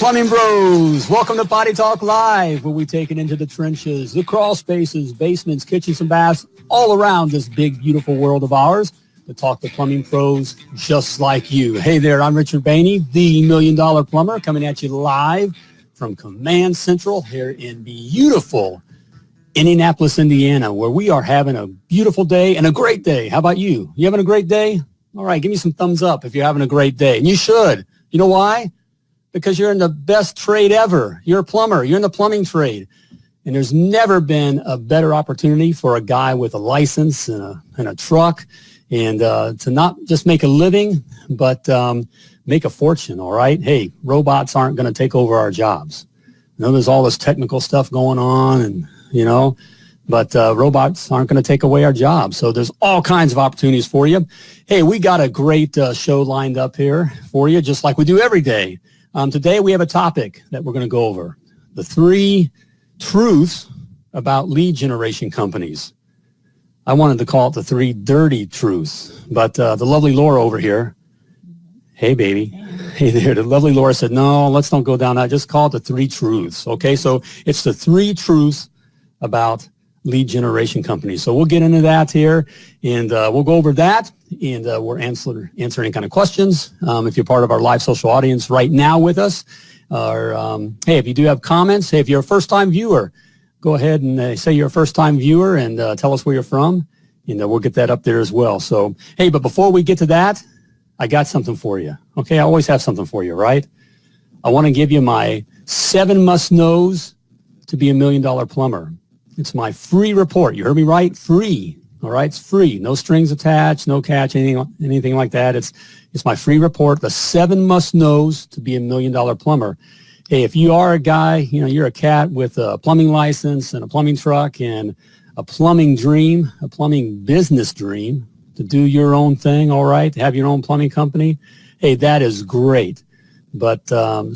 Plumbing Bros, welcome to Potty Talk Live, where we take it into the trenches, the crawl spaces, basements, kitchens, and baths, all around this big, beautiful world of ours to talk to plumbing pros just like you. Hey there, I'm Richard Behney, the $1 Million Plumber, coming at you live from Command Central here in beautiful Indianapolis, Indiana, where we are having a beautiful day and a great day. How about you? You having a great day? All right, give me some thumbs up if you're having a great day. And you should. You know why? Because you're in the best trade ever. You're a plumber. You're in the plumbing trade. And there's never been a better opportunity for a guy with a license and a truck and to not just make a living, but make a fortune, all right? Hey, robots aren't going to take over our jobs. I know there's all this technical stuff going on, and but robots aren't going to take away our jobs. So there's all kinds of opportunities for you. Hey, we got a great show lined up here for you, just like we do every day. Today we have a topic that we're going to go over. The 3 truths about lead generation companies. I wanted to call it the 3 dirty truths, but the lovely Laura over here, hey baby, hey there, the lovely Laura said, no, let's don't go down that, just call it the 3 truths. Okay, so it's the 3 truths about lead generation companies. So we'll get into that here, and we'll go over that, and we'll answer any kind of questions. If you're part of our live social audience right now with us, or hey, if you do have comments, hey, if you're a first-time viewer, go ahead and say you're a first-time viewer and tell us where you're from, and we'll get that up there as well. So, hey, but before we get to that, I got something for you. Okay, I always have something for you, right? I want to give you my 7 must-knows to be $1 million plumber. It's my free report. You heard me right? Free. All right, it's free. No strings attached, no catch, anything like that. It's my free report, the 7 must-knows to be $1 million plumber. Hey, if you are a guy, you're a cat with a plumbing license and a plumbing truck and a plumbing dream, a plumbing business dream to do your own thing, all right, to have your own plumbing company, hey, that is great. But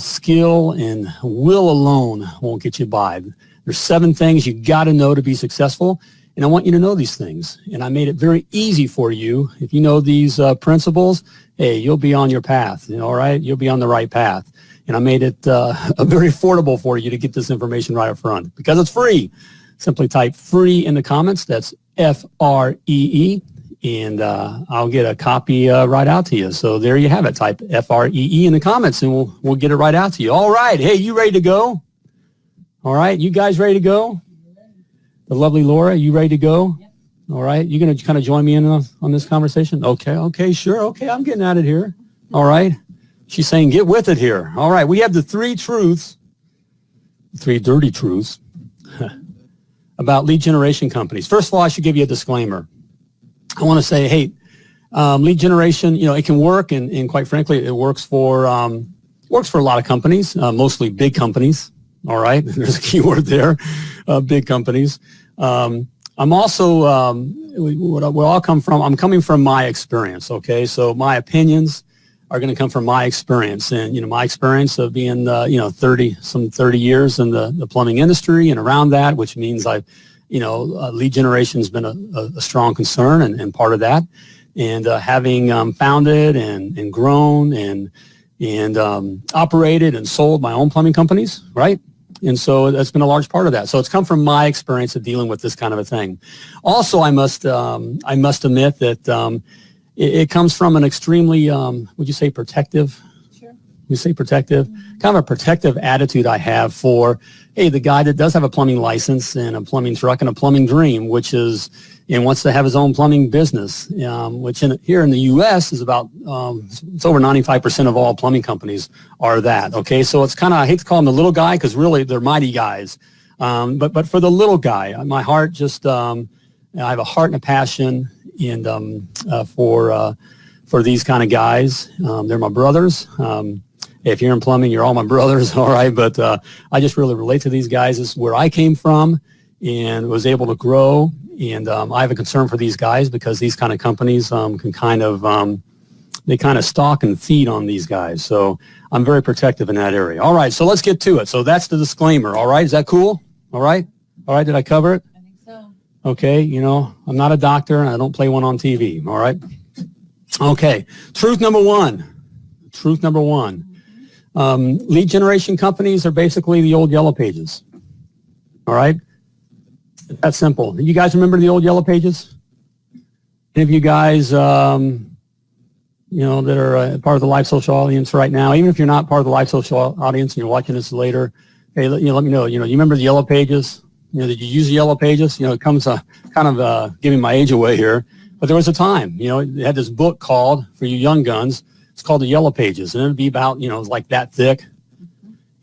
skill and will alone won't get you by. There's 7 things you got to know to be successful, and I want you to know these things. And I made it very easy for you. If you know these principles, hey, you'll be on your path, all right? You'll be on the right path. And I made it very affordable for you to get this information right up front because it's free. Simply type free in the comments. That's FREE, and I'll get a copy right out to you. So there you have it. Type FREE in the comments, and we'll get it right out to you. All right. Hey, you ready to go? All right. You guys ready to go? The lovely Laura, you ready to go? Yep. All right. You going to kind of join me in on this conversation? Okay, sure. Okay, I'm getting at it here. All right. She's saying get with it here. All right. We have the 3 truths, 3 dirty truths about lead generation companies. First of all, I should give you a disclaimer. I want to say, hey, lead generation, it can work, and quite frankly, it works for a lot of companies, mostly big companies. All right, there's a key word there, big companies. I'm also, where I'll come from, I'm coming from my experience, okay? So my opinions are going to come from my experience, and, my experience of being, 30 years in the plumbing industry and around that, which means lead generation has been a strong concern and part of that. And having founded and grown and operated and sold my own plumbing companies, right? And so that's been a large part of that. So it's come from my experience of dealing with this kind of a thing. Also, I must admit that it comes from an extremely, would you say protective? Sure. You say protective? Mm-hmm. Kind of a protective attitude I have for, hey, the guy that does have a plumbing license and a plumbing truck and a plumbing dream, which is, and wants to have his own plumbing business, which here in the U.S. is about, it's over 95% of all plumbing companies are that, okay? So it's kind of, I hate to call him the little guy because really they're mighty guys. But for the little guy, my heart just, I have a heart and a passion for these kind of guys. They're my brothers. If you're in plumbing, you're all my brothers, all right? But I just really relate to these guys. This is where I came from and was able to grow. And I have a concern for these guys because these kind of companies can kind of, they kind of stalk and feed on these guys. So I'm very protective in that area. All right, so let's get to it. So that's the disclaimer, all right? Is that cool? All right? All right, did I cover it? I think so. Okay, I'm not a doctor and I don't play one on TV, all right? Okay, truth number one. Lead generation companies are basically the old Yellow Pages. All right? That's simple. You guys remember the old Yellow Pages? Any of you guys, that are part of the live social audience right now, even if you're not part of the live social audience and you're watching this later, hey, let me know. You remember the Yellow Pages? Did you use the Yellow Pages? It comes kind of giving my age away here. But there was a time, they had this book called, for you young guns, it's called the Yellow Pages. And it would be about, it was like that thick.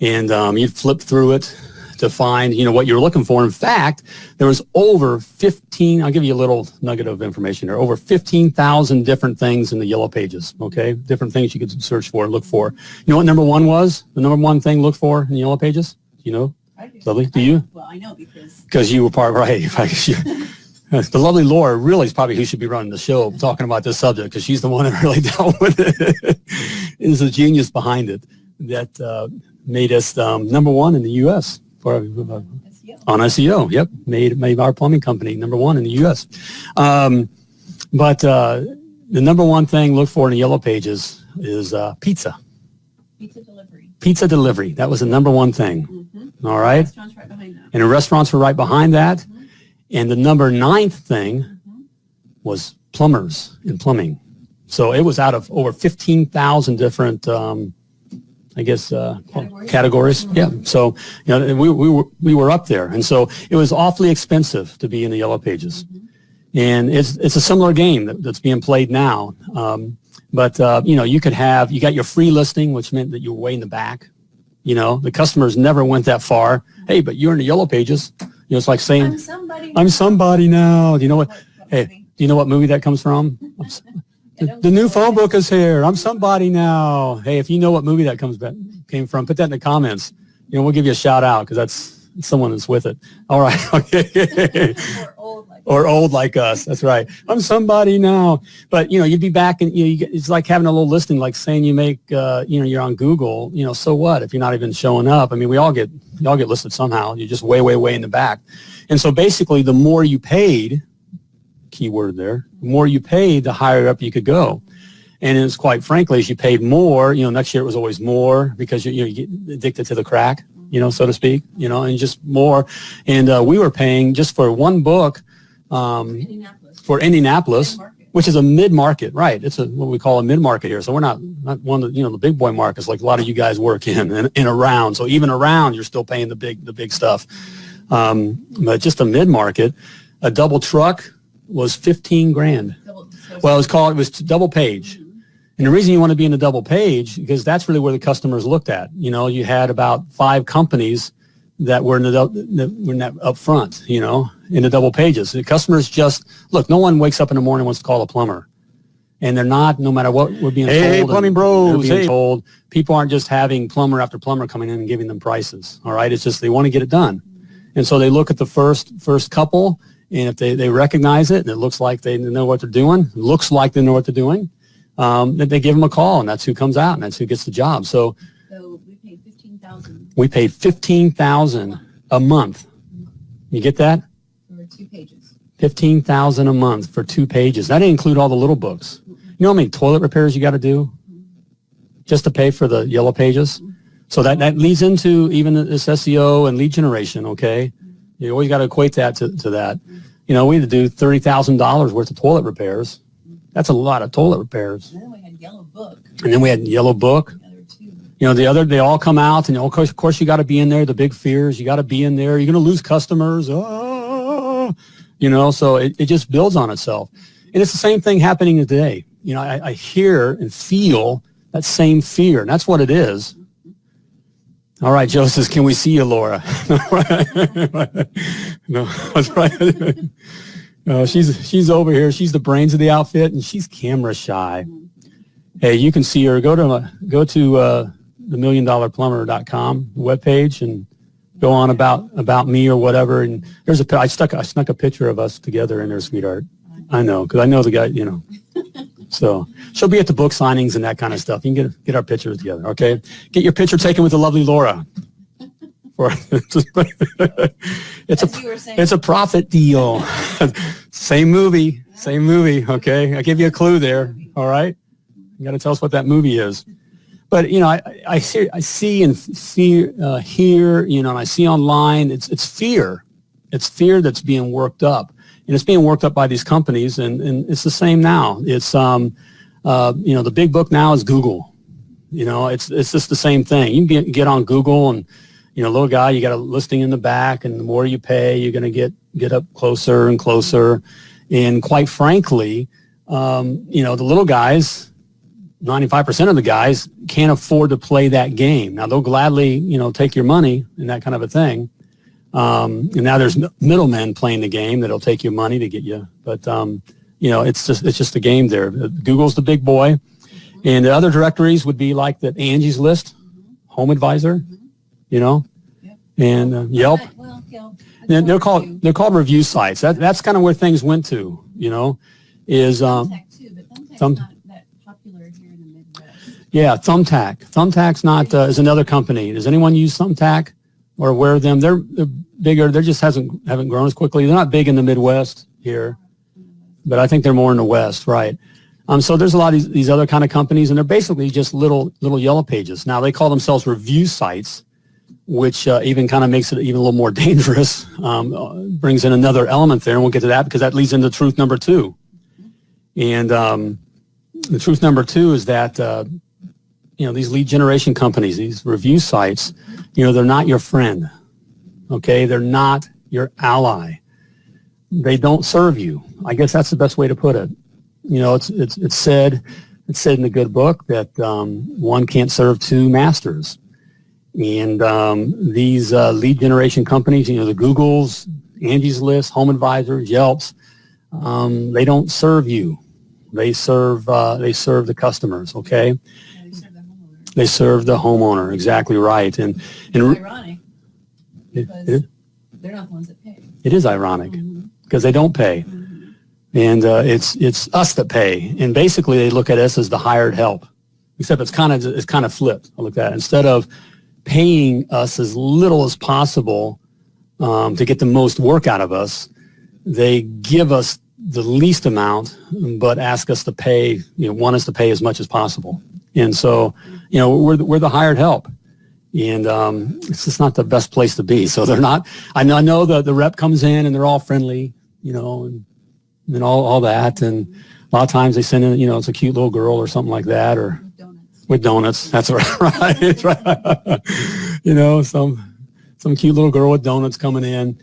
And you'd flip through it to find, what you were looking for. In fact, there was over 15, I'll give you a little nugget of information there, over 15,000 different things in the Yellow Pages, okay? Different things you could search for and look for. You know what number one was? The number one thing looked for in the Yellow Pages? Do you know? I do. Lovely, do you? Well, I know because... Because you were part, right. The lovely Laura really is probably who should be running the show talking about this subject, because she's the one that really dealt with it. Is the genius behind it that made us number one in the U.S. for SEO. On SEO. Yep, made our plumbing company number one in the U.S. But the number one thing looked for in the Yellow Pages is pizza. Pizza delivery. Pizza delivery. That was the number one thing. Mm-hmm. All right. Restaurants right behind that. And the restaurants were right behind that. Mm-hmm. And the number 9th thing was plumbers in plumbing. So it was out of over 15,000 different, categories. Yeah. So, we were up there. And so it was awfully expensive to be in the Yellow Pages. Mm-hmm. And it's a similar game that's being played now. But you got your free listing, which meant that you were way in the back. The customers never went that far. Hey, but you're in the Yellow Pages. It's like saying, I'm somebody now. Do you know what? Hey, do you know what movie that comes from? The new phone book is here. I'm somebody now. Hey, if you know what movie that came from, put that in the comments. We'll give you a shout out because that's someone that's with it. All right. Okay. Or old like us. That's right. I'm somebody now. But, you'd be back and, it's like having a little listing, like saying you make, you're on Google, so what if you're not even showing up? I mean, we all get listed somehow. You're just way, way, way in the back. And so basically the more you paid, keyword there, the more you paid, the higher up you could go. And it's quite frankly, as you paid more, next year it was always more because you get addicted to the crack, so to speak, and just more. And we were paying just for one book, for Indianapolis, which is a mid-market, right? It's what we call a mid-market here. So we're not one of the big boy markets like a lot of you guys work in and around. So even around, you're still paying the big stuff. But just a mid-market, a double truck was $15,000. Well, it was double page. And the reason you want to be in the double page, because that's really where the customers looked at. You had about 5 companies that were in that up front, in the double pages. The customers look, no one wakes up in the morning and wants to call a plumber. And they're not, no matter what we're being told. Hey, plumbing bros. Being told. People aren't just having plumber after plumber coming in and giving them prices. All right. It's just they want to get it done. And so they look at the first couple, and if they recognize it and it looks like they know what they're doing, then they give them a call, and that's who comes out, and that's who gets the job. So we paid $15,000. We paid $15,000 a month. You get that? For 2 pages. $15,000 a month for 2 pages. That didn't include all the little books. You know how many toilet repairs you got to do just to pay for the Yellow Pages? So that leads into even this SEO and lead generation, okay? You always got to equate that to that. We had to do $30,000 worth of toilet repairs. That's a lot of toilet repairs. And then we had Yellow Book. They all come out, and of course you got to be in there. The big fears, you got to be in there. You're going to lose customers. So it just builds on itself. And it's the same thing happening today. I hear and feel that same fear, and that's what it is. All right, Joe says, can we see you, Laura? No, that's right. She's over here. She's the brains of the outfit, and she's camera shy. Hey, you can see her. Go to the mulit-million.plumber.com webpage and go on about me or whatever. And I snuck a picture of us together in there, sweetheart. I know, because I know the guy. So she'll be at the book signings and that kind of stuff. You can get our pictures together, okay? Get your picture taken with the lovely Laura. It's a profit deal. Same movie, okay? I give you a clue there, all right? You got to tell us what that movie is. But I see and hear, and I see online. It's fear. It's fear that's being worked up, and it's being worked up by these companies. And it's the same now. It's the big book now is Google. It's just the same thing. You can get on Google and little guy, you got a listing in the back, and the more you pay, you're going to get up closer and closer. And quite frankly, the little guys, 95% of the guys can't afford to play that game. Now they'll gladly, take your money and that kind of a thing. And now there's middlemen playing the game that'll take your money to get you. But it's just a game there. Google's the big boy, and the other directories would be like the Angie's List, Home Advisor, and Yelp. Well, Yelp. And they're called review sites. That's kind of where things went to. Is Thumbtack too, but Thumbtack's not that popular here in the Midwest. Yeah, Thumbtack. Thumbtack's not is another company. Does anyone use Thumbtack or aware of them? They're bigger. They just haven't grown as quickly. They're not big in the Midwest here, but I think they're more in the West, right? So there's a lot of these other kind of companies, and they're basically just little yellow pages. Now they call themselves review sites, which even kind of makes it even a little more dangerous. Brings in another element there, and we'll get to that because that leads into truth number 2. And the truth number 2 is that these lead generation companies, these review sites, they're not your friend. Okay, they're not your ally. They don't serve you. I guess that's the best way to put it. It's said in the good book that one can't serve 2 masters. And these lead generation companies, the Googles, Angie's List, Home Advisors, Yelps, they don't serve you. They serve the customers. Okay. Yeah, They serve the homeowner. Exactly right. And ironic because they're not the ones that pay. It is ironic because they don't pay. And it's us that pay. And basically they look at us as the hired help, except it's kind of flipped. I look at it. Instead of paying us as little as possible to get the most work out of us, they give us the least amount, but ask us to pay, want us to pay as much as possible. And so, we're the hired help. And it's just not the best place to be. So they're not, I know the rep comes in and they're all friendly, and all that. And a lot of times they send in, it's a cute little girl or something like that, or with donuts. That's right. It's right. Some cute little girl with donuts coming in,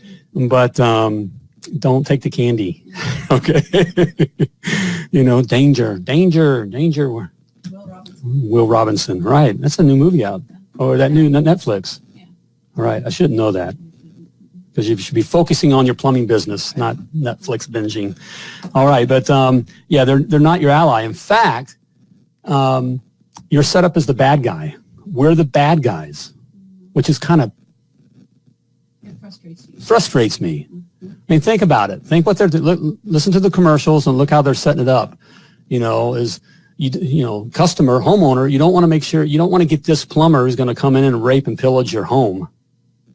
but don't take the candy. Okay. Danger. Will Robinson. Right. That's a new movie out. Or that new Netflix. Yeah. All right. I shouldn't know that. Because you should be focusing on your plumbing business, not Netflix binging. All right. But they're not your ally. In fact, you're set up as the bad guy. We're the bad guys, which is kind of frustrates me. I mean, think about it. Think what they're listen to the commercials and look how they're setting it up. Customer, homeowner, you don't want to get this plumber who's going to come in and rape and pillage your home.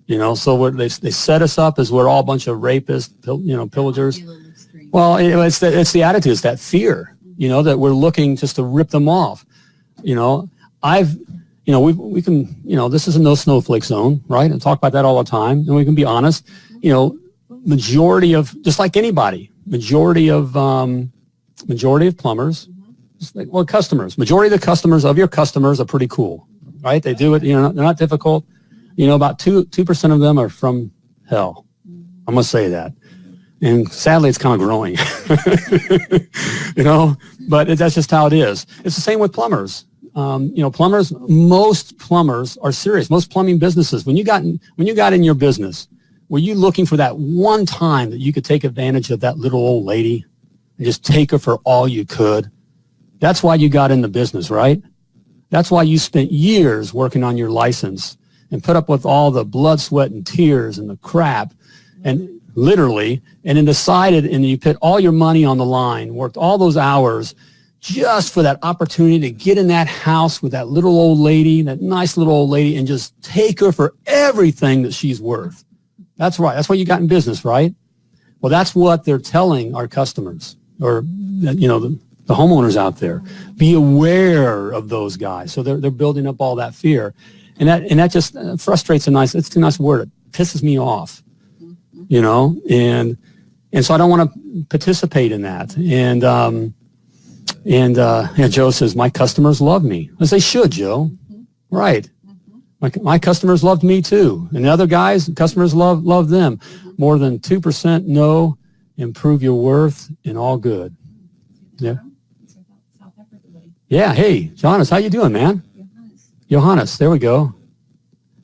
So they set us up as we're all a bunch of rapists, pillagers. Well, it's the attitude, it's that fear, that we're looking just to rip them off. We can, this is a no snowflake zone, right? And talk about that all the time. And we can be honest, majority of, just like anybody, majority of plumbers, customers, majority of the customers of your customers are pretty cool, right? They do it, they're not difficult. About 2% of them are from hell. I'm going to say that. And sadly, it's kind of growing, but that's just how it is. It's the same with plumbers. Most plumbers are serious. Most plumbing businesses, when you got in your business, were you looking for that one time that you could take advantage of that little old lady and just take her for all you could? That's why you got in the business, right? That's why you spent years working on your license and put up with all the blood, sweat, and tears and the crap, and literally, and then decided, and you put all your money on the line, worked all those hours just for that opportunity to get in that house with that little old lady, that nice little old lady, and just take her for everything that she's worth. That's right. That's why you got in business, right? Well, that's what they're telling our customers, or, the homeowners out there. Be aware of those guys. So they're building up all that fear. And that just frustrates it's too nice a word. It pisses me off, you know, and so I don't want to participate in that. And Joe says, my customers love me. As they should, Joe. Right. My customers loved me too. And the other guys, customers love them. More than 2% know, improve your worth in all good. Yeah. Yeah. Hey, Johannes, how you doing, man? Johannes, there we go.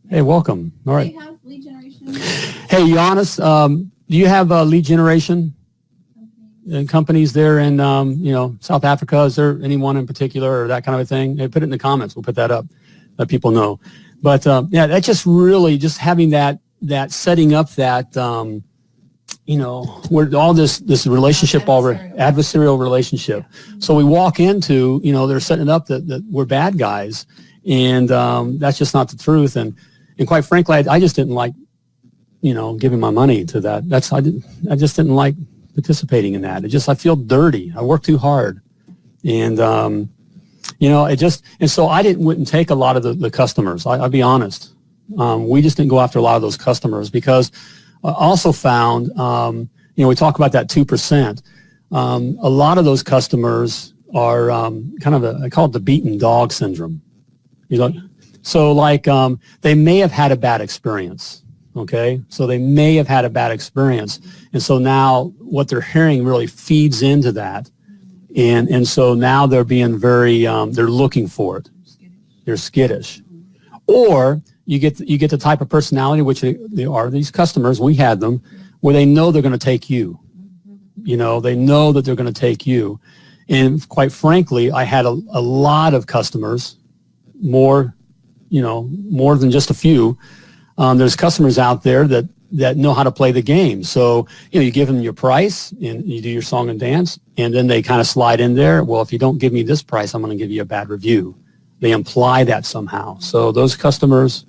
Hey, welcome. All right. Do you have lead generation? Hey, Johannes, do you have lead generation companies there in, South Africa? Is there anyone in particular or that kind of a thing? Hey, put it in the comments. We'll put that up. Let people know. But, that's just really just having that setting up that, where all this relationship, adversarial relationship. Yeah. So we walk into, they're setting it up that we're bad guys. And that's just not the truth. And quite frankly, I just didn't like, giving my money to that. I just didn't like participating in that. I feel dirty. I work too hard. And, and so I wouldn't take a lot of the customers. I'll be honest. We just didn't go after a lot of those customers because I also found, we talk about that 2%. A lot of those customers are kind of I call it the beaten dog syndrome. So they may have had a bad experience. Okay. So they may have had a bad experience. And so now what they're hearing really feeds into that. And so now they're being very, they're looking for it. They're skittish. Or you get the type of personality, which they are these customers, we had them, where they know they're going to take you. They know that they're going to take you. And quite frankly, I had a lot of customers, more than just a few. There's customers out there that know how to play the game. So, you give them your price and you do your song and dance, and then they kind of slide in there. Well, if you don't give me this price, I'm going to give you a bad review. They imply that somehow. So those customers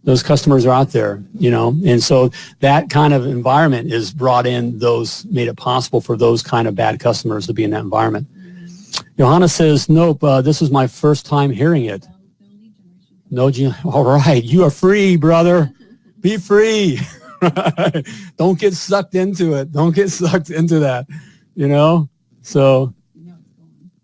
are out there, and so that kind of environment is made it possible for those kind of bad customers to be in that environment. Johanna says, nope, this is my first time hearing it. No, all right. You are free, brother. Be free. Don't get sucked into it. Don't get sucked into that, So,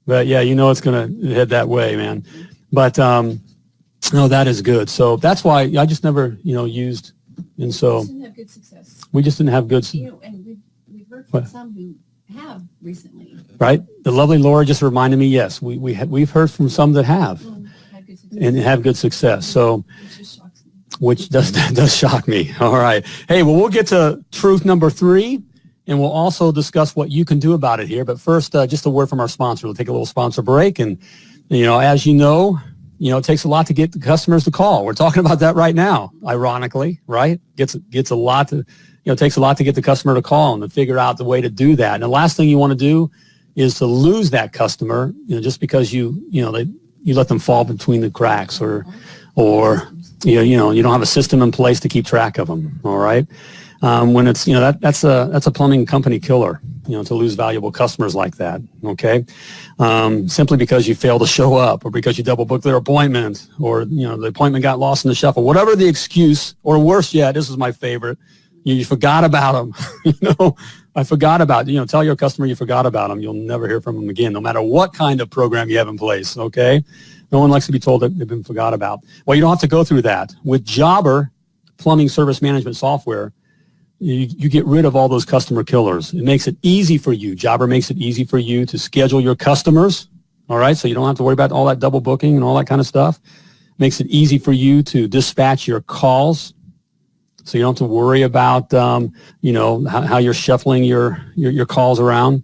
but yeah, it's going to head that way, man. But, no, that is good. So that's why I just never, used. And so we didn't have good success. We just didn't have good. And we've heard from some who have recently. Right. The lovely Laura just reminded me. Yes, we've heard from some that have. And have good success. So, which does shock me. All right. Hey, well, we'll get to truth number 3, and we'll also discuss what you can do about it here. But first, just a word from our sponsor. We'll take a little sponsor break. And, as you know, it takes a lot to get the customers to call. We're talking about that right now, ironically, right? Gets a lot to, it takes a lot to get the customer to call and to figure out the way to do that. And the last thing you want to do is to lose that customer, just because you let them fall between the cracks or you don't have a system in place to keep track of them. All right. When it's, that's a plumbing company killer, to lose valuable customers like that. Okay. Simply because you fail to show up, or because you double book their appointment, or, the appointment got lost in the shuffle, whatever the excuse, or worse yet, this is my favorite. You forgot about them. I forgot about, tell your customer you forgot about them. You'll never hear from them again, no matter what kind of program you have in place, okay? No one likes to be told that they've been forgot about. Well, you don't have to go through that. With Jobber plumbing service management software, you get rid of all those customer killers. It makes it easy for you. Jobber makes it easy for you to schedule your customers, all right? So you don't have to worry about all that double booking and all that kind of stuff. Makes it easy for you to dispatch your calls. So you don't have to worry about, how you're shuffling your calls around.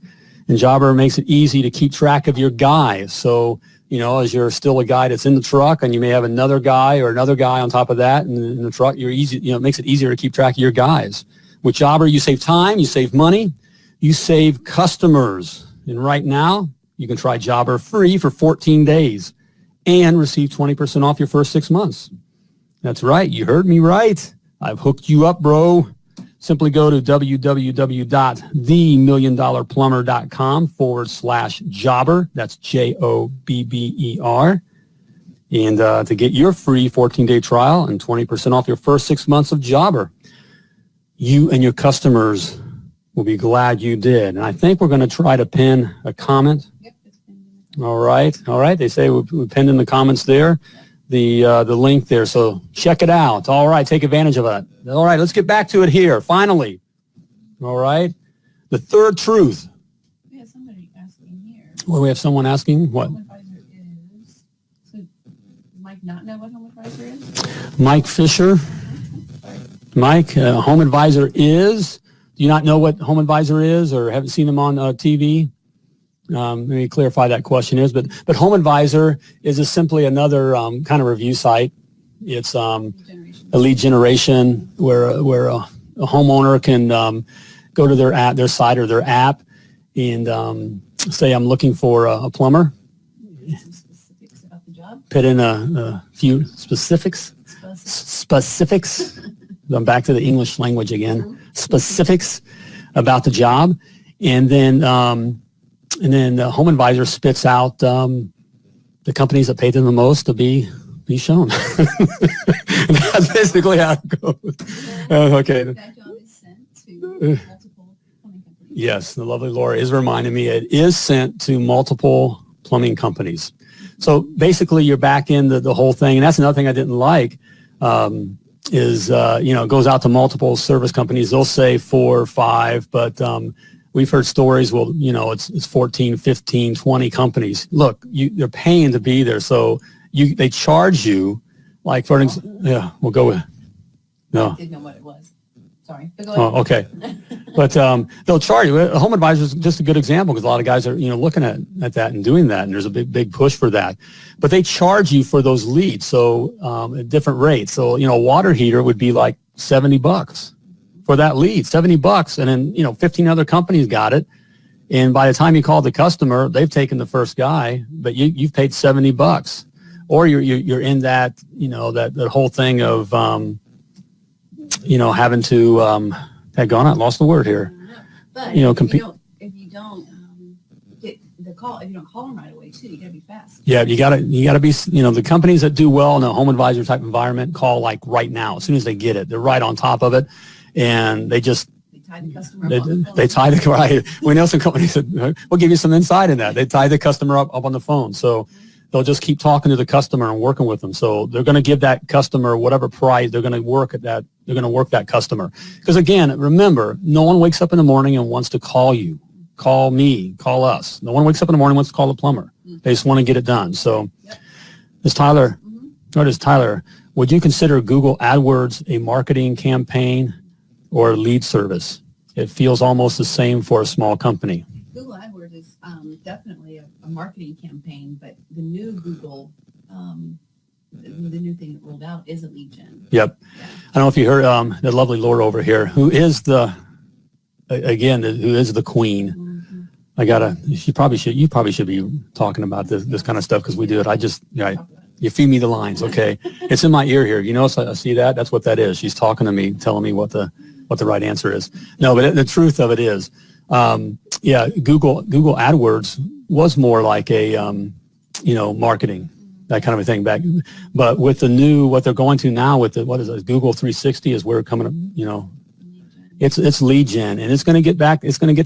And Jobber makes it easy to keep track of your guys. So, as you're still a guy that's in the truck, and you may have another guy on top of that in the truck, it makes it easier to keep track of your guys. With Jobber, you save time, you save money, you save customers. And right now, you can try Jobber free for 14 days and receive 20% off your first 6 months. That's right. You heard me right. I've hooked you up, bro. simply go to www.themilliondollarplumber.com/jobber. That's JOBBER. And to get your free 14-day trial and 20% off your first 6 months of Jobber. You and your customers will be glad you did. And I think we're going to try to pin a comment. Yep, it's been All right. They say we pinned in the comments there the link there. So check it out. All right. Take advantage of it. All right. Let's get back to it here. Finally. All right. The third truth. We have somebody asking here. Well, we have someone asking what? Home advisor is. So does Mike not know what home advisor is? Mike Fisher. Mike, home advisor is. Do you not know what home advisor is, or haven't seen him on TV? Let me clarify that question is, but home advisor is simply another kind of review site. It's a lead generation where a homeowner can go to their site or their app and say, I'm looking for a plumber. Some specifics about the job. Put in a few specifics. I'm back to the English language again. Specifics about the job, and then the home advisor spits out the companies that pay them the most to be shown. That's basically how it goes. Okay. That job is sent to multiple plumbing companies. Yes, the lovely Laura is reminding me it is sent to multiple plumbing companies. So basically, you're back in the whole thing, and that's another thing I didn't like. It goes out to multiple service companies. They'll say 4 or 5, but we've heard stories, well, it's 14, 15, 20 companies. Look, they're paying to be there. So they charge you, like, for we'll go with, no. I didn't know what it was. Sorry. But go ahead. Oh, okay. But they'll charge you. A home advisor is just a good example because a lot of guys are, looking at that and doing that, and there's a big push for that. But they charge you for those leads, so at different rates. So, a water heater would be like $70 for that lead, $70, and then 15 other companies got it. And by the time you call the customer, they've taken the first guy, but you've paid $70, or you're in that that whole thing of having to. I lost the word here. But if you don't get the call, if you don't call them right away too, you gotta be fast. Yeah, you gotta be. The companies that do well in a home advisor type environment call like right now. As soon as they get it, they're right on top of it, and they tie the customer up. They tie the right. We know some companies that we'll give you some insight in that. They tie the customer up on the phone, so they'll just keep talking to the customer and working with them. So they're going to give that customer whatever price. They're going to work at that. They're going to work that customer. Because again, remember, no one wakes up in the morning and wants to call you, call me, call us. No one wakes up in the morning and wants to call the plumber. They just want to get it done. So, Tyler, would you consider Google AdWords a marketing campaign or a lead service? It feels almost the same for a small company. Google AdWords is definitely a marketing campaign, but the new Google, the new thing that rolled out is a lead gen. Yep. Yeah. I don't know if you heard the lovely Laura over here, who is the queen. Mm-hmm. You probably should be talking about this kind of stuff because we do it. You feed me the lines, okay? It's in my ear here. You notice I see that? That's what that is. She's talking to me, telling me what the right answer is. No, but the truth of it is, Google AdWords was more like a marketing, that kind of a thing back. But with what they're going to now with Google 360 is where it's coming up, it's lead gen, and it's going to get to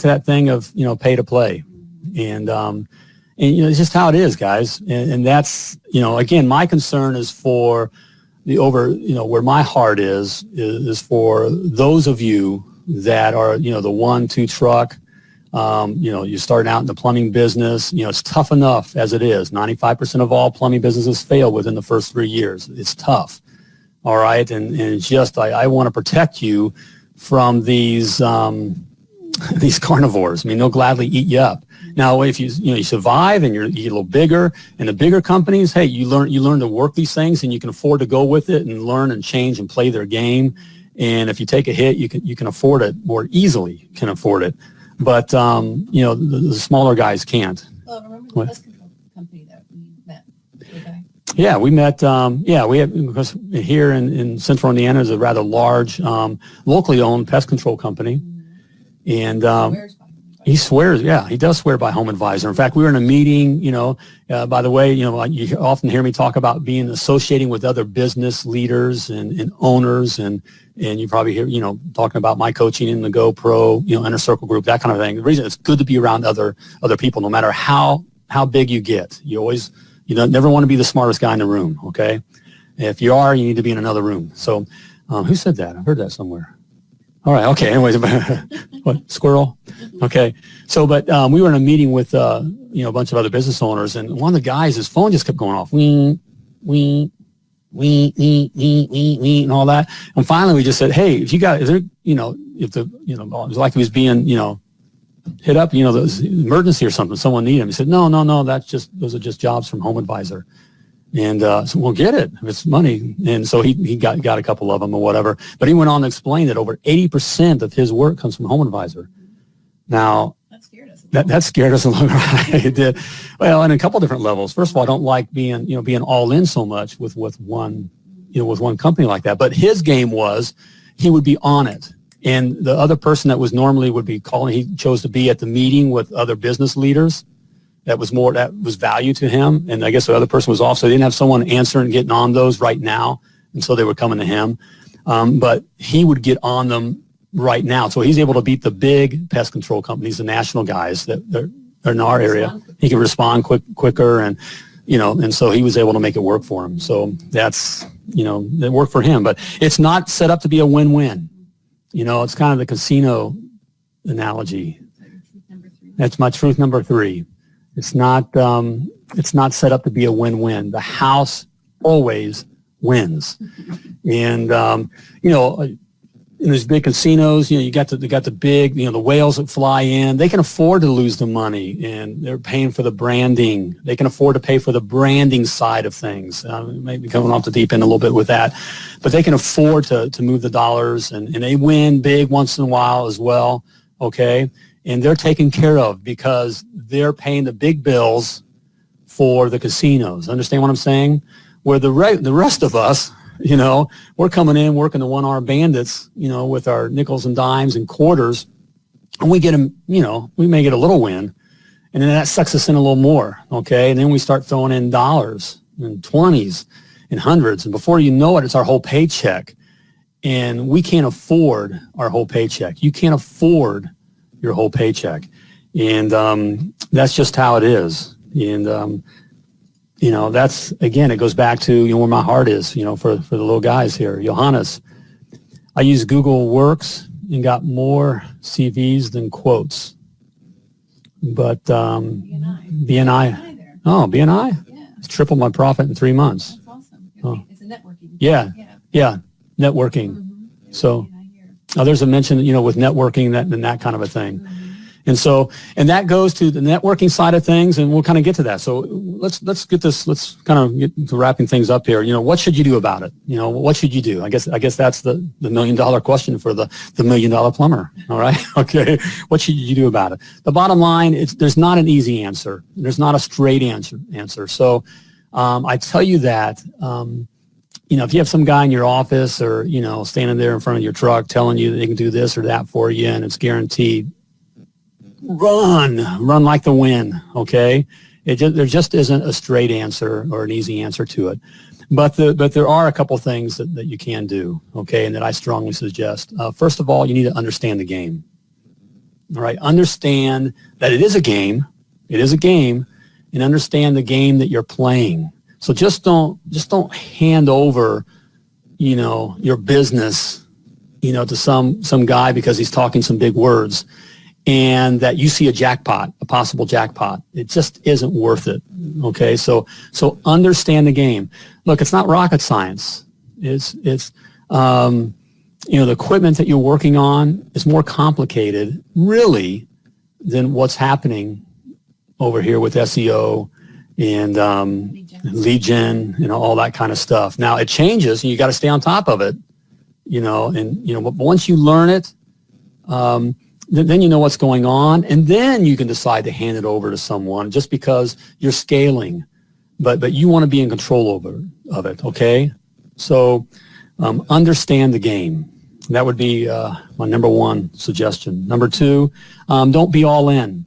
that thing of, pay to play. And it's just how it is, guys. And that's, again, my concern is for where my heart is for those of you that are, the 1-2 truck. You're starting out in the plumbing business. It's tough enough as it is. 95% of all plumbing businesses fail within the first 3 years. It's tough. All right. And it's just, I want to protect you from these carnivores. I mean, they'll gladly eat you up. Now, if you survive and you get a little bigger, and the bigger companies, hey, you learn to work these things, and you can afford to go with it and learn and change and play their game. And if you take a hit, you can afford it more easily. Can afford it. But, the smaller guys can't. Well, remember the pest control company that we met? Yeah, we met. We have, because here in Central Indiana is a rather large, locally owned pest control company, and he swears. Yeah, he does swear by Home Advisor. In fact, we were in a meeting. By the way, you often hear me talk about being associating with other business leaders and owners, and you probably hear talking about my coaching in the GoPro, Inner Circle group, that kind of thing. The reason it's good to be around other people, no matter how big you get. You always never want to be the smartest guy in the room, okay? If you are, you need to be in another room. So who said that? I heard that somewhere. All right, okay, anyways, what, squirrel? Okay, so, but we were in a meeting with, a bunch of other business owners, and one of the guys, his phone just kept going off, wing, wing, wing, wing, wing, wing, wing, and all that. And finally we just said, hey, if you got, is there, it was like he was being, hit up, there's emergency or something, someone need him. He said, no, those are just jobs from Home Advisor. And so we'll get it if it's money. And so he got a couple of them or whatever. But he went on to explain that over 80% of his work comes from Home Advisor. Now, that scared us a little. It did. Well, and a couple different levels. First of all, I don't like being all in so much with one company like that. But his game was he would be on it. And the other person that was normally would be calling, he chose to be at the meeting with other business leaders. That was value to him. And I guess the other person was off, so they didn't have someone answering, getting on those right now. And so they were coming to him. But he would get on them right now. So he's able to beat the big pest control companies, the national guys that are in our area. He can respond quicker, and and so he was able to make it work for him. So that's, it worked for him. But it's not set up to be a win-win. It's kind of the casino analogy. That's my truth number 3. It's not set up to be a win-win. The house always wins. And in these big casinos, you got the big, the whales that fly in. They can afford to lose the money, and they're paying for the branding. They can afford to pay for the branding side of things. Maybe coming off the deep end a little bit with that, but they can afford to move the dollars, and they win big once in a while as well. Okay. And they're taken care of because they're paying the big bills for the casinos. Understand what I'm saying? Where the rest of us, we're coming in working the one-armed bandits, with our nickels and dimes and quarters, and we get them, we may get a little win, and then that sucks us in a little more, okay? And then we start throwing in dollars and 20s and hundreds, and before you know it, it's our whole paycheck, and we can't afford our whole paycheck. You can't afford your whole paycheck. And that's just how it is. And, that's, again, it goes back to, where my heart is, for the little guys here. Johannes, I use Google Works and got more CVs than quotes. But BNI. Oh, BNI? Yeah. It's tripled my profit in 3 months. That's awesome. Oh. It's a networking. Yeah. Networking. Mm-hmm. So there's a mention, with networking and that kind of a thing. Mm-hmm. And that goes to the networking side of things, and we'll kind of get to that. So let's kind of get to wrapping things up here. What should you do about it? What should you do? I guess that's the $1 million question for the $1 million plumber. All right. Okay. What should you do about it? The bottom line is there's not an easy answer. There's not a straight answer. So I tell you that, if you have some guy in your office or, standing there in front of your truck telling you that they can do this or that for you and it's guaranteed, run like the wind, okay? There just isn't a straight answer or an easy answer to it. But there are a couple things that you can do, okay, and that I strongly suggest. First of all, you need to understand the game. All right, understand that it is a game. It is a game, and understand the game that you're playing. So just don't hand over, your business, to some guy because he's talking some big words, and that you see a possible jackpot. It just isn't worth it. Okay, so understand the game. Look, it's not rocket science. It's the equipment that you're working on is more complicated, really, than what's happening over here with SEO and lead gen, all that kind of stuff. Now it changes, and you got to stay on top of it, but once you learn it, then you know what's going on, and then you can decide to hand it over to someone just because you're scaling. but you want to be in control of it, okay? So understand the game. That would be my number one suggestion. Number two, don't be all in.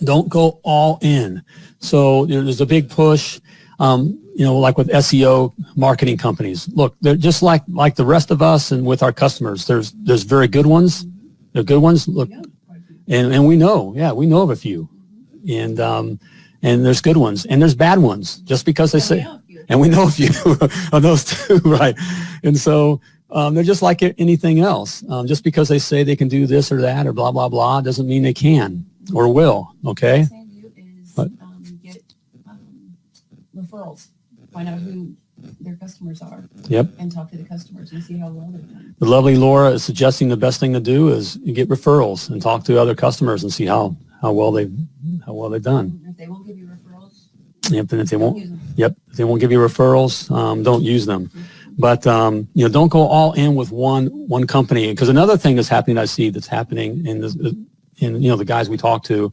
Don't go all in. So there's a big push, like with SEO marketing companies. Look, they're just like the rest of us and with our customers. There's very good ones. They're good ones. Look, and we know of a few. And there's good ones and there's bad ones just because they say, and we know a few of those too, right? And so they're just like anything else. Just because they say they can do this or that or blah, blah, blah, doesn't mean they can or will, okay? What I'm saying is get referrals. Find out who their customers are. Yep. And talk to the customers and see how well they're doing. The lovely Laura is suggesting the best thing to do is you get referrals and talk to other customers and see how well they've done. If they won't give you referrals, yep, and if they won't, use them. Yep, if they won't give you referrals, don't use them. But don't go all in with one company, because another thing that's happening, that's happening in the guys we talk to,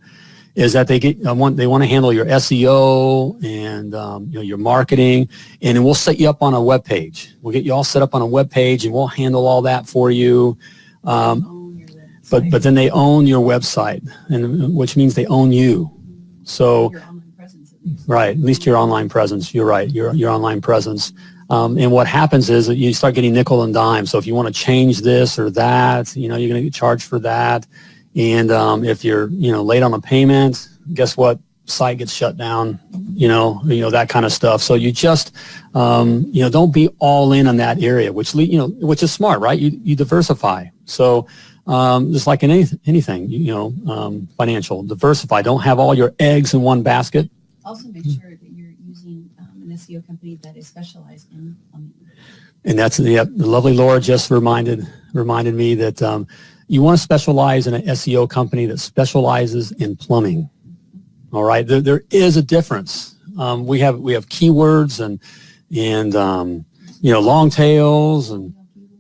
is that they want to handle your SEO and your marketing, and then we'll set you up on a web page. We'll get you all set up on a web page, and we'll handle all that for you. But then they own your website, and which means they own you. So Your online presence, at least. Right, at least your online presence. You're right, your online presence. And what happens is that you start getting nickel and dime. So if you want to change this or that, you're going to get charged for that. And if you're late on a payment, guess what? Site gets shut down. That kind of stuff. So you just don't be all in on that area, which is smart, right? You diversify. So just like in anything, financial, diversify. Don't have all your eggs in one basket. Also make sure that you're using an SEO company that is specialized in plumbing. And that's the lovely Laura just reminded me that you want to specialize in an SEO company that specializes in plumbing. All right, there is a difference. We have keywords and long tails and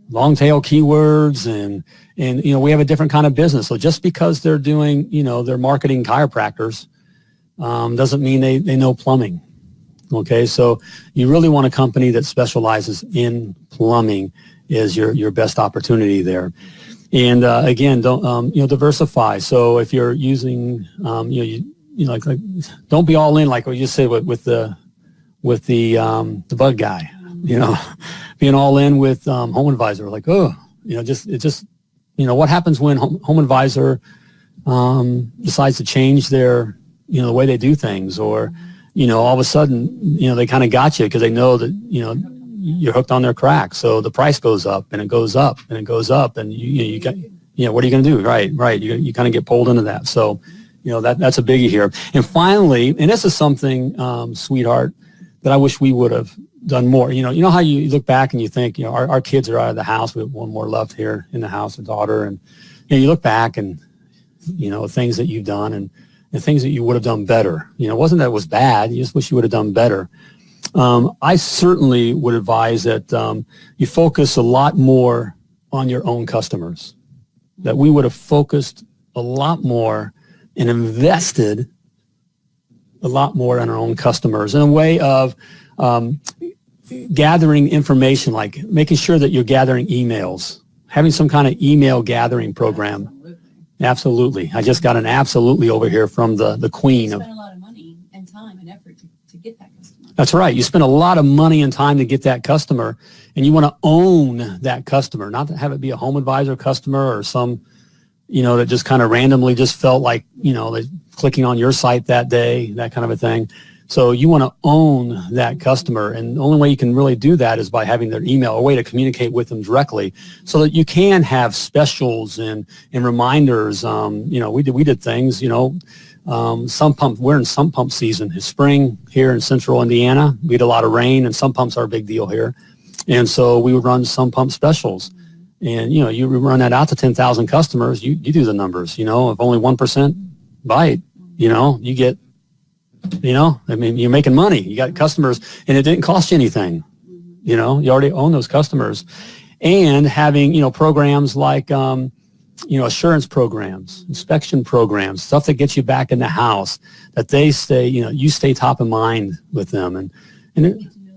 long tail keywords and we have a different kind of business. So just because they're doing they're marketing chiropractors doesn't mean they know plumbing. Okay, so you really want a company that specializes in plumbing is your best opportunity there. And again, don't diversify. So if you're using like don't be all in like what you say with the bug guy. Being all in with Home Advisor, like what happens when Home Advisor decides to change their the way they do things, or all of a sudden they kind of got you because they know that you're hooked on their crack, so the price goes up and it goes up and it goes up, and you got what are you going to do? Right, you kind of get pulled into that. So that's a biggie here. And finally, and this is something, sweetheart, that I wish we would have done more. You know how you look back and you think, our kids are out of the house. We have one more left here in the house, a daughter, and you look back and things that you've done and things that you would have done better. It wasn't that it was bad. You just wish you would have done better. I certainly would advise that you focus a lot more on your own customers. That we would have focused a lot more and invested a lot more on our own customers in a way of gathering information, like making sure that you're gathering emails, having some kind of email gathering program. Absolutely. I just got an absolutely over here from the queen. You spend a lot of money and time and effort to get that customer. That's right. You spend a lot of money and time to get that customer, and you want to own that customer, not to have it be a Home Advisor customer or some, that just kind of randomly just felt like, they clicking on your site that day, that kind of a thing. So you want to own that customer, and the only way you can really do that is by having their email, a way to communicate with them directly, so that you can have specials and reminders. We did things. Sump pump. We're in sump pump season. It's spring here in Central Indiana. We had a lot of rain, and sump pumps are a big deal here, and so we would run sump pump specials. And you run that out to 10,000 customers. You do the numbers. If only 1% bite, you get. You're making money. You got customers, and it didn't cost you anything. You already own those customers. And having, programs like, assurance programs, inspection programs, stuff that gets you back in the house, that they stay, you stay top of mind with them. And you get to know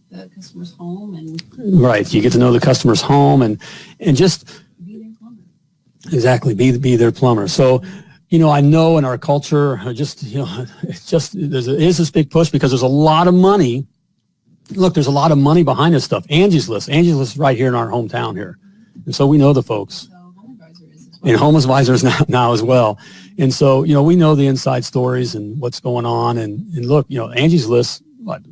the customer's home and right, you get to know the customer's home and just be their plumber. Exactly, be their plumber. So, I know in our culture, it is this big push because there's a lot of money. Look, there's a lot of money behind this stuff. Angie's List is right here in our hometown here. And so we know the folks. And Home Advisor is now as well. And so, we know the inside stories and what's going on. And look, Angie's List, when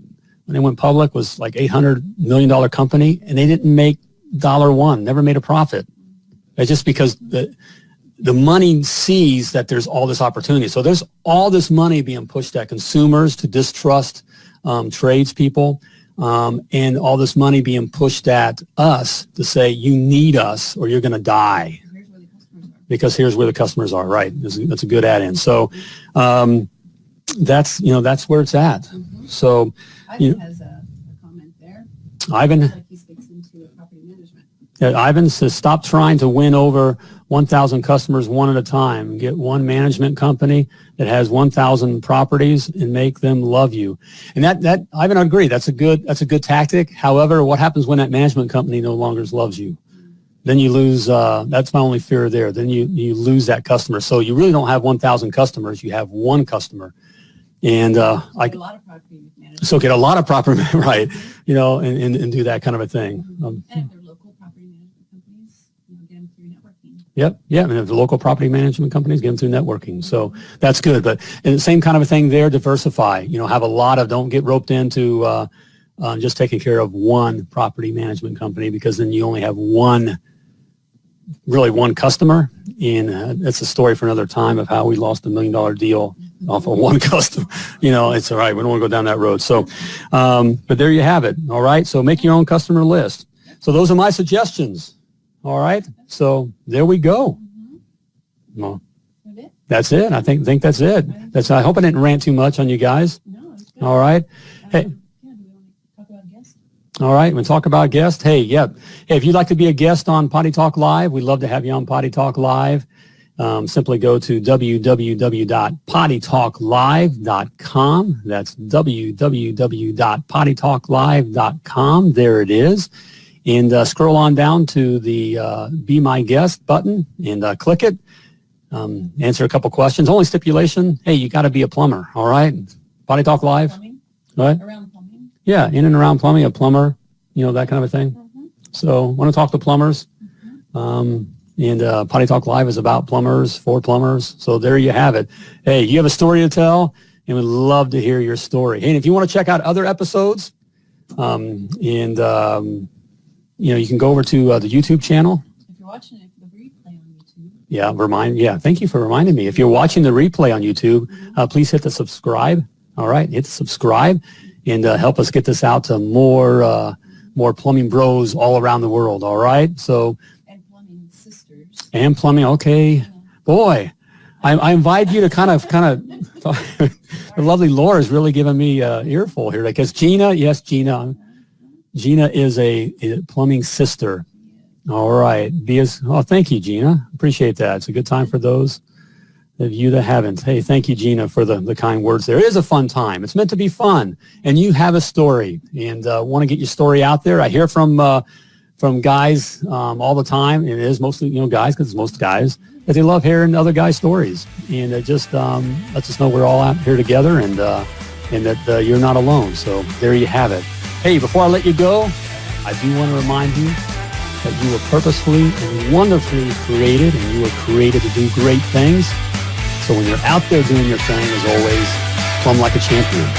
they went public, was like $800 million company, and they didn't make $1, never made a profit. It's just because the money sees that there's all this opportunity. So there's all this money being pushed at consumers to distrust tradespeople, and all this money being pushed at us to say, you need us or you're going to die. Because here's where the customers are, right? That's a good add-in. So that's where it's at. Mm-hmm. So Ivan has a comment there. Ivan, like he's fixing to property management. Ivan says, stop trying to win over 1,000 customers one at a time. Get one management company that has 1,000 properties and make them love you. And that Ivan, I agree. That's a good tactic. However, what happens when that management company no longer loves you? Then you lose, that's my only fear there. Then you lose that customer. So you really don't have 1,000 customers. You have one customer. And a lot of property management. So get a lot of property, right, and do that kind of a thing. And if they're local property management companies, get them through networking. Yep. And if the local property management companies, get them through networking. So that's good. But the same kind of a thing there, diversify. Have a lot of, don't get roped into just taking care of one property management company, because then you only have one customer. And it's a story for another time of how we lost $1 million deal off of one customer. It's all right. We don't want to go down that road. So, but there you have it. All right. So make your own customer list. So those are my suggestions. All right. So there we go. Well, that's it. I think that's it. I hope I didn't rant too much on you guys. No, it's good. All right. Hey. All right, we'll talk about guests. Hey, Hey, if you'd like to be a guest on Potty Talk Live, we'd love to have you on Potty Talk Live. Simply go to www.pottytalklive.com. That's www.pottytalklive.com. There it is. And scroll on down to the Be My Guest button and click it. Answer a couple questions. Only stipulation, hey, you got to be a plumber, all right? Potty Talk Live. Plumbing? What? Around plumbing? Yeah, in and around plumbing, a plumber, that kind of a thing. Mm-hmm. So want to talk to plumbers. Mm-hmm. And Potty Talk Live is about plumbers, for plumbers. So there you have it. Hey, you have a story to tell, and we'd love to hear your story. Hey, and if you want to check out other episodes, you can go over to the YouTube channel. If you're watching it, the replay on YouTube. Thank you for reminding me. If you're watching the replay on YouTube, please hit the subscribe. All right, hit subscribe and help us get this out to more plumbing bros all around the world. All right, so. And plumbing, okay. Boy, I invite you to kind of talk. The lovely Laura is really giving me an earful here, because Gina is a plumbing sister. All right. Thank you, Gina. Appreciate that. It's a good time for those of you that haven't. Hey, thank you, Gina, for the kind words there. It is a fun time. It's meant to be fun. And you have a story and want to get your story out there. I hear from guys all the time, and it is mostly guys, because it's most guys, that they love hearing other guys' stories, and it just lets us know we're all out here together, and that you're not alone. So there you have it. Hey, before I let you go, I do want to remind you that you were purposefully and wonderfully created, and you were created to do great things. So when you're out there doing your thing, as always, plumb like a champion.